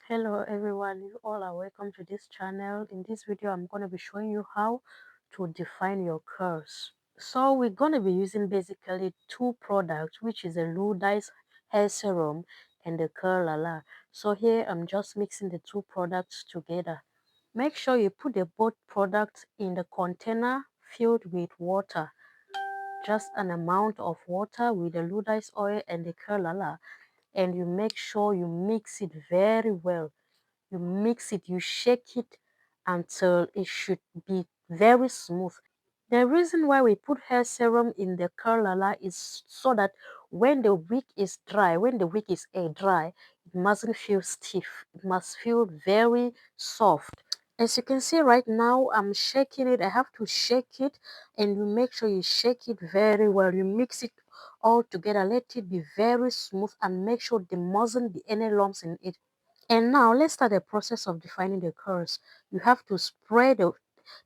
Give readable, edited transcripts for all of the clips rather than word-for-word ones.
Hello everyone, you all are welcome to this channel. In this video I'm going to be showing you how to define your curls. So we're going to be using basically two products, which is a Ludice hair serum and the Curl Lala. So here I'm just mixing the two products together. Make sure you put the both products in the container filled with water, just an amount of water with the Ludice oil and the Curl Lala, and you make sure you mix it very well. You mix it, you shake it until it should be very smooth. The reason why we put hair serum in the curl lala is so that when the wig is dry, when the wig is air dry, it mustn't feel stiff. It must feel very soft. As you can see right now, I'm shaking it. I have to shake it, and you make sure you shake it very well. You mix it all together. Let it be very smooth and make sure there mustn't be any lumps in it. And now let's start the process of defining the curls. You have to spray the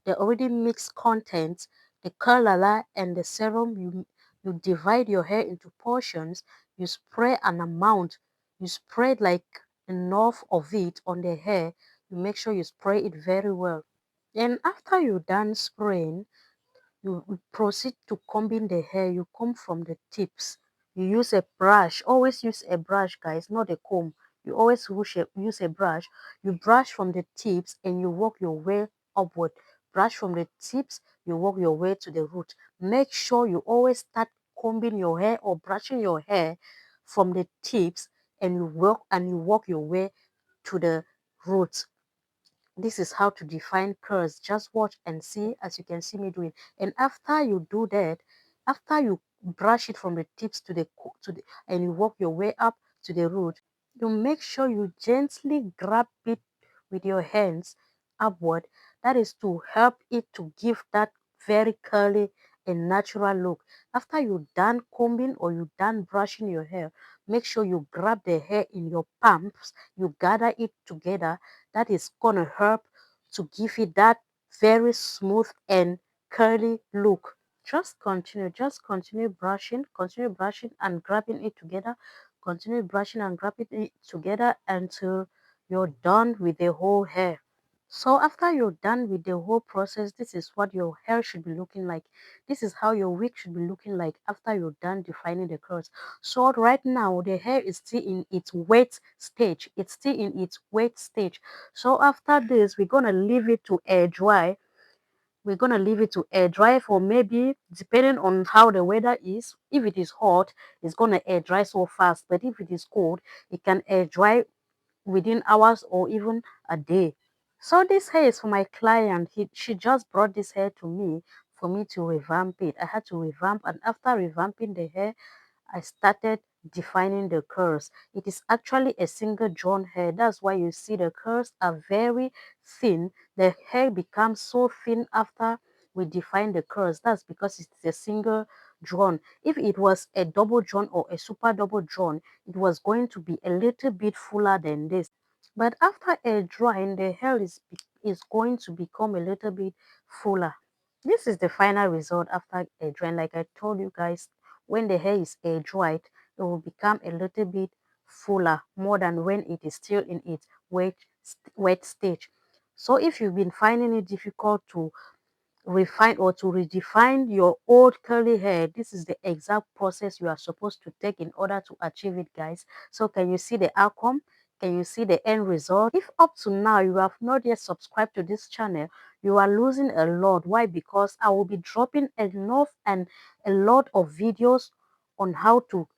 already mixed contents, the curl lala and the serum. You divide your hair into portions. You spray an amount. You spread like enough of it on the hair. You make sure you spray it very well. And after you're done spraying, you proceed to combing the hair. You comb from the tips. You use a brush. Always use a brush, guys, not a comb. You always use a brush. You brush from the tips and you work your way upward. Brush from the tips, you work your way to the root. Make sure you always start combing your hair or brushing your hair from the tips, and you work your way to the roots. This is how to define curves. Just watch and see, as you can see me doing. And after you do that, after you brush it from the tips and you work your way up to the root, you make sure you gently grab it with your hands upward. That is to help it to give that very curly and natural look. After you're done combing or you're done brushing your hair, make sure you grab the hair in your palms, you gather it together. That is gonna help to give it that very smooth and curly look. Just continue brushing and grabbing it together, continue brushing and grabbing it together until you're done with the whole hair. So after you're done with the whole process, this is what your hair should be looking like. This is how your wig should be looking like after you're done defining the curls. So right now, the hair is still in its wet stage. It's still in its wet stage. So after this, we're going to leave it to air dry. We're going to leave it to air dry for maybe, depending on how the weather is. If it is hot, it's going to air dry so fast. But if it is cold, it can air dry within hours or even a day. So this hair is for my client. She just brought this hair to me for me to revamp it. I had to revamp, and after revamping the hair, I started defining the curls. It is actually a single drawn hair. That's why you see the curls are very thin. The hair becomes so thin after we define the curls. That's because it's a single drawn. If it was a double drawn or a super double drawn, it was going to be a little bit fuller than this. But after a drying, the hair is going to become a little bit fuller. This is the final result after a drying. Like I told you guys, when the hair is air dried, it will become a little bit fuller, more than when it is still in its wet stage. So if you've been finding it difficult to refine or to redefine your old curly hair, this is the exact process you are supposed to take in order to achieve it, guys. So can you see the outcome? Can you see the end result? If up to now you have not yet subscribed to this channel, you are losing a lot. Why? Because I will be dropping enough and a lot of videos on how to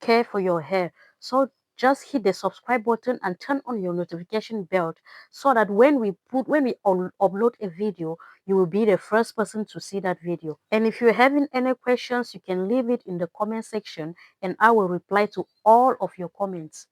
care for your hair. So just hit the subscribe button and turn on your notification bell so that when we upload a video, you will be the first person to see that video. And if you're having any questions, you can leave it in the comment section and I will reply to all of your comments.